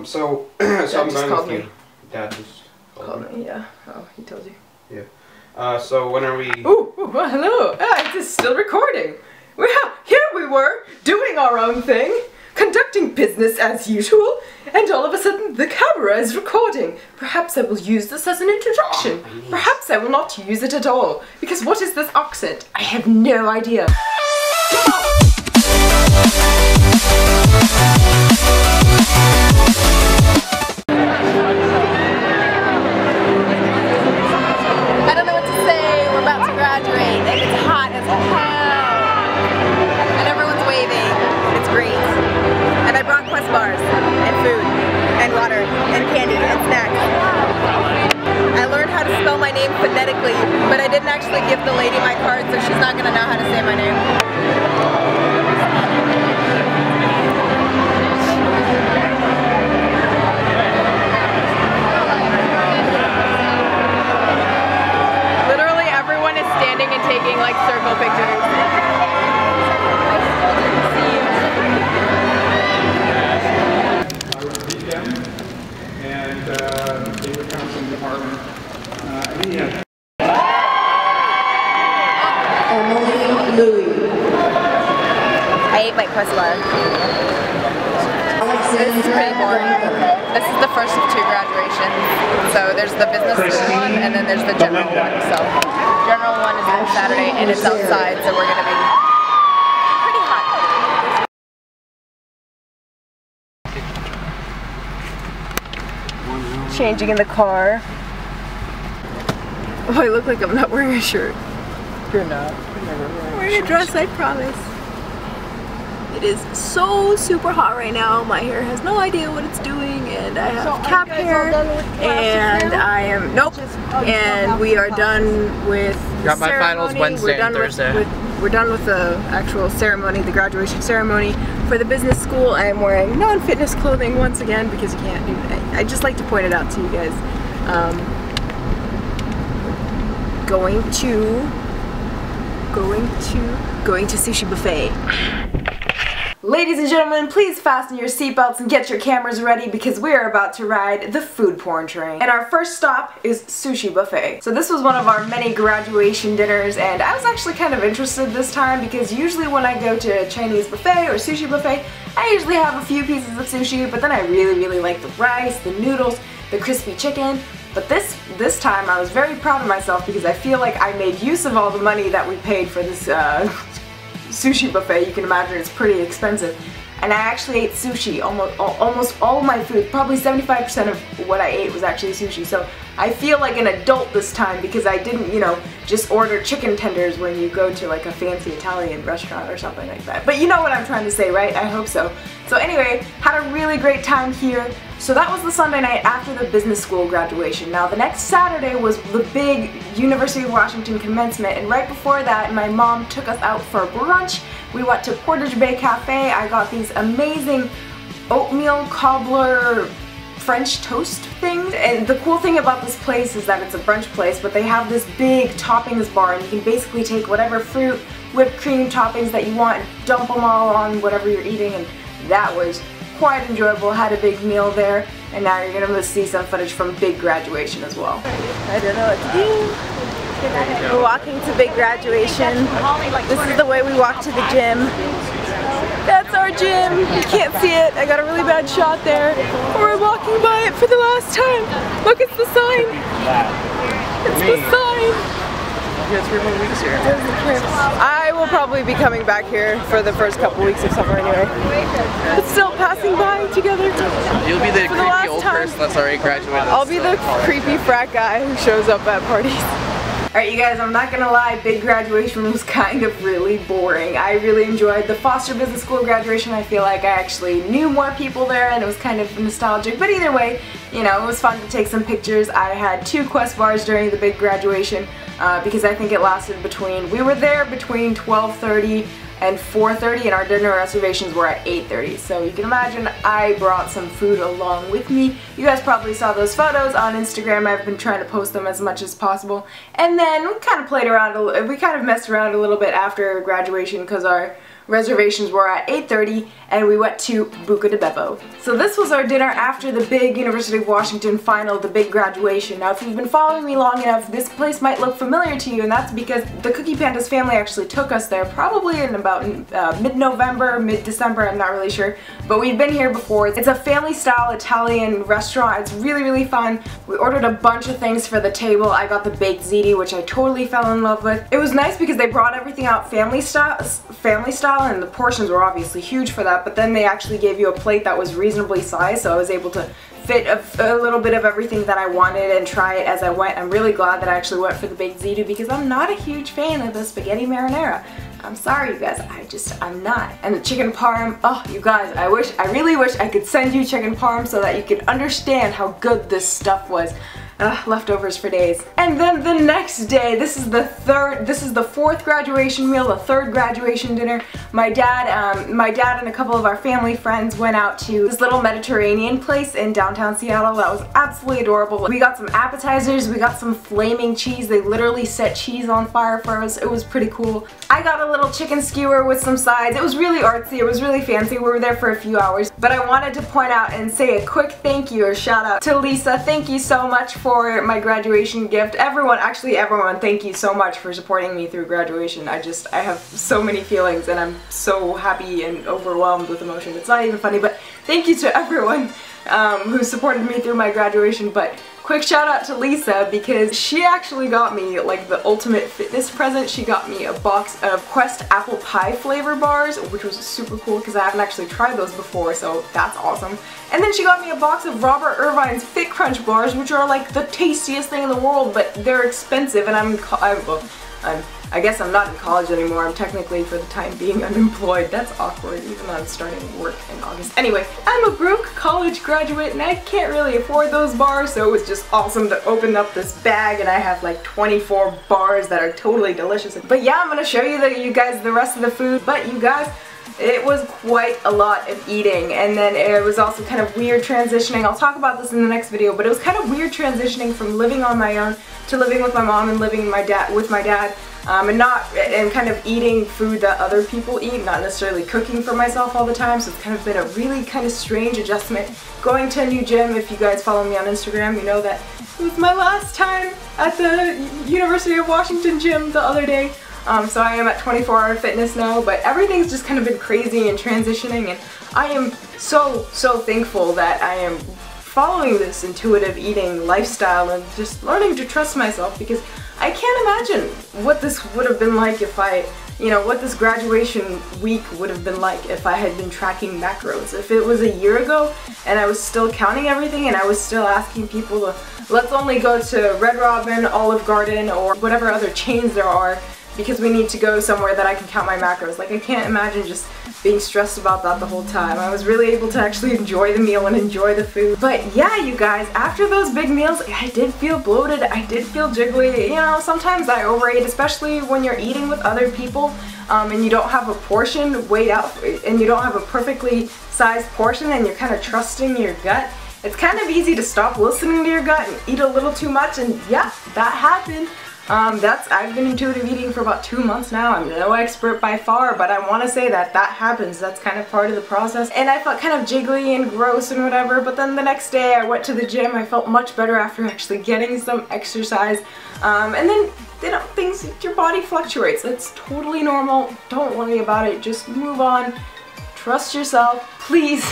So, Dad so I'm just going called with me. you. Dad just called me. Yeah. Oh, he told you. Yeah. So when are we? Ooh, well, hello. It is still recording. Well, here we were, doing our own thing, conducting business as usual, and all of a sudden the camera is recording. Perhaps I will use this as an introduction. Perhaps I will not use it at all. Because what is this accent? I have no idea. I don't know what to say. We're about to graduate and it's hot as hell. And everyone's waving. It's great. And I brought Quest bars and food and water and candy and snacks. I learned how to spell my name phonetically, but I didn't actually give the lady my card, so she's not going to know how to say my name. Literally everyone is standing and taking like circle pictures. And they would come from the department. I ate my Quest bar. This is pretty boring. This is the first of 2 graduations. So there's the business school one and then there's the general one. So general one is on Saturday and it's outside, so we're gonna be pretty hot. Changing in the car. Oh, I look like I'm not wearing a shirt. You're not. You're never I'm wearing a dress, I promise. It is so super hot right now. My hair has no idea what it's doing, and I have cap hair, and I am and we are done with the Got my finals Wednesday and Thursday. We're done with the actual ceremony, the graduation ceremony. For the business school, I am wearing non-fitness clothing once again because you can't do that. I just like to point it out to you guys. Going to sushi buffet. Ladies and gentlemen, please fasten your seatbelts and get your cameras ready because we are about to ride the food porn train. And our first stop is sushi buffet. So this was one of our many graduation dinners, and I was actually kind of interested this time because usually when I go to a Chinese buffet or sushi buffet, I usually have a few pieces of sushi, but then I really like the rice, the noodles, the crispy chicken. But this time I was very proud of myself because I feel like I made use of all the money that we paid for this sushi buffet. You can imagine it's pretty expensive. And I actually ate sushi, almost all of my food, probably 75% of what I ate was actually sushi. So I feel like an adult this time because I didn't, you know, just order chicken tenders when you go to like a fancy Italian restaurant or something like that. But you know what I'm trying to say, right? I hope so. So anyway, had a really great time here. So that was the Sunday night after the business school graduation. Now the next Saturday was the big University of Washington commencement, and right before that my mom took us out for brunch. We went to Portage Bay Cafe. I got these amazing oatmeal cobbler French toast things. And the cool thing about this place is that it's a brunch place, but they have this big toppings bar and you can basically take whatever fruit, whipped cream toppings that you want and dump them all on whatever you're eating, and that was quite enjoyable. Had a big meal there, and now you're gonna see some footage from big graduation as well. I don't know what to do. We're walking to big graduation. This is the way we walk to the gym. That's our gym. You can't see it. I got a really bad shot there. We're walking by it for the last time. Look, it's the sign. It's the sign. You have 3 more weeks here. I will probably be coming back here for the first couple weeks of summer anyway. But still passing by together. You'll be the creepy old person that's already graduated. I'll be the creepy frat guy who shows up at parties. Alright you guys, I'm not gonna lie, big graduation was kind of really boring. I really enjoyed the Foster Business School graduation. I feel like I actually knew more people there and it was kind of nostalgic, but either way, you know, it was fun to take some pictures. I had 2 Quest bars during the big graduation because I think it lasted we were there between 12:30 and 4:30, and our dinner reservations were at 8:30. So you can imagine I brought some food along with me. You guys probably saw those photos on Instagram. I've been trying to post them as much as possible. And then we kind of played around, we kind of messed around a little bit after graduation because our Reservations were at 8:30 and we went to Buca de Beppo. So this was our dinner after the big University of Washington final, the big graduation. Now if you've been following me long enough, this place might look familiar to you, and that's because the Cookie Panda's family actually took us there probably in about mid-November, mid-December, I'm not really sure. But we've been here before. It's a family-style Italian restaurant. It's really, really fun. We ordered a bunch of things for the table. I got the baked ziti, which I totally fell in love with. It was nice because they brought everything out family style, and the portions were obviously huge for that, but then they actually gave you a plate that was reasonably sized, so I was able to fit a little bit of everything that I wanted and try it as I went. I'm really glad that I actually went for the baked ziti because I'm not a huge fan of the spaghetti marinara. I'm sorry you guys, I'm not. And the chicken parm, oh you guys, I really wish I could send you chicken parm so that you could understand how good this stuff was. Leftovers for days. And then the next day, this is the fourth graduation meal, the third graduation dinner. My dad and a couple of our family friends went out to this little Mediterranean place in downtown Seattle that was absolutely adorable. We got some appetizers, we got some flaming cheese. They literally set cheese on fire for us. It was pretty cool. I got a little chicken skewer with some sides. It was really artsy, it was really fancy. We were there for a few hours. But I wanted to point out and say a quick thank you or shout out to Lisa. Thank you so much for my graduation gift. Everyone, thank you so much for supporting me through graduation. I have so many feelings and I'm so happy and overwhelmed with emotion. It's not even funny, but thank you to everyone who supported me through my graduation. But quick shout out to Lisa because she actually got me like the ultimate fitness present. She got me a box of Quest apple pie flavor bars, which was super cool because I haven't actually tried those before, so that's awesome. And then she got me a box of Robert Irvine's Fit Crunch bars, which are like the tastiest thing in the world, but they're expensive, and I guess I'm not in college anymore. I'm technically, for the time being, unemployed. That's awkward, even though I'm starting work in August. Anyway, I'm a broke college graduate and I can't really afford those bars, so it was just awesome to open up this bag and I have like 24 bars that are totally delicious. But yeah, I'm gonna show you guys the rest of the food, but you guys, it was quite a lot of eating, and then it was also kind of weird transitioning. I'll talk about this in the next video, but it was kind of weird transitioning from living on my own to living with my mom and living with my dad. And kind of eating food that other people eat, not necessarily cooking for myself all the time, so it's kind of been a really kind of strange adjustment. Going to a new gym, if you guys follow me on Instagram, you know that it was my last time at the University of Washington gym the other day. So I am at 24-hour fitness now, but everything's just kind of been crazy and transitioning, and I am so thankful that I am following this intuitive eating lifestyle and just learning to trust myself, because I can't imagine what this would have been like if what this graduation week would have been like if I had been tracking macros. If it was a year ago and I was still counting everything and I was still asking people to, let's only go to Red Robin, Olive Garden, or whatever other chains there are, because we need to go somewhere that I can count my macros. Like, I can't imagine just being stressed about that the whole time. I was really able to actually enjoy the meal and enjoy the food. But yeah, you guys, after those big meals, I did feel bloated, I did feel jiggly. You know, sometimes I overate, especially when you're eating with other people and you don't have a portion weighed out, and you don't have a perfectly sized portion, and you're kind of trusting your gut. It's kind of easy to stop listening to your gut and eat a little too much, and yeah, that happened. I've been intuitive eating for about 2 months now. I'm no expert by far, but I want to say that happens. That's kind of part of the process. And I felt kind of jiggly and gross and whatever, but then the next day I went to the gym. I felt much better after actually getting some exercise. And then, your body fluctuates. It's totally normal. Don't worry about it. Just move on. Trust yourself. Please,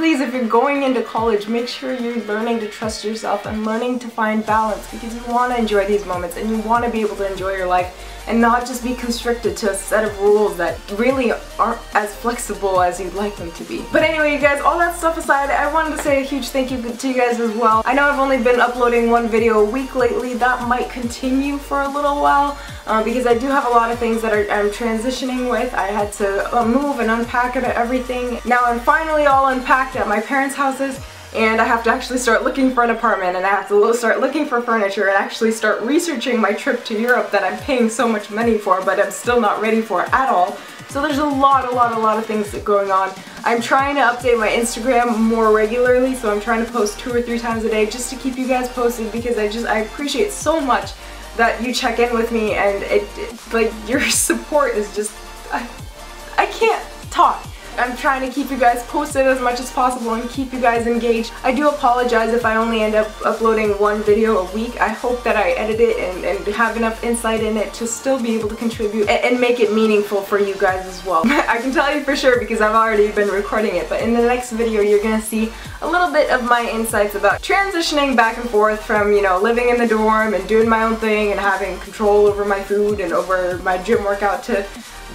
if you're going into college, make sure you're learning to trust yourself and learning to find balance, because you want to enjoy these moments and you want to be able to enjoy your life and not just be constricted to a set of rules that really aren't as flexible as you'd like them to be. But anyway, you guys, all that stuff aside, I wanted to say a huge thank you to you guys as well. I know I've only been uploading one video a week lately. That might continue for a little while because I do have a lot of things that I'm transitioning with. I had to move and unpack everything. Now I'm finally all unpacked at my parents' houses, and I have to actually start looking for an apartment, and I have to start looking for furniture and actually start researching my trip to Europe that I'm paying so much money for, but I'm still not ready for at all. So there's a lot of things going on. I'm trying to update my Instagram more regularly, so I'm trying to post 2 or 3 times a day just to keep you guys posted, because I appreciate so much that you check in with me, and like your support is just, I can't talk. I'm trying to keep you guys posted as much as possible and keep you guys engaged. I do apologize if I only end up uploading one video a week. I hope that I edit it and have enough insight in it to still be able to contribute and make it meaningful for you guys as well. I can tell you for sure because I've already been recording it, but in the next video you're gonna see a little bit of my insights about transitioning back and forth from, you know, living in the dorm and doing my own thing and having control over my food and over my gym workout to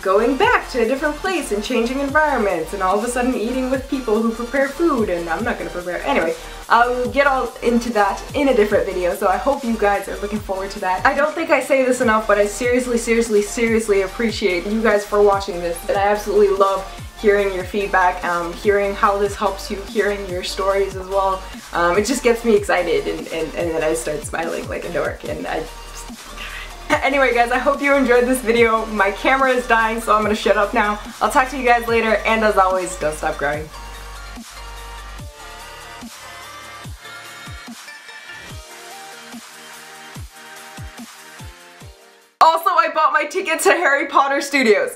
going back to a different place and changing environments and all of a sudden eating with people who prepare food and I'm not gonna prepare. Anyway, I'll get all into that in a different video, so I hope you guys are looking forward to that. I don't think I say this enough, but I seriously appreciate you guys for watching this, and I absolutely love hearing your feedback, hearing how this helps you, hearing your stories as well. It just gets me excited and then I start smiling like a dork and Anyway guys, I hope you enjoyed this video. My camera is dying, so I'm gonna shut up now. I'll talk to you guys later, and as always, don't stop growing. Also, I bought my ticket to Harry Potter Studios.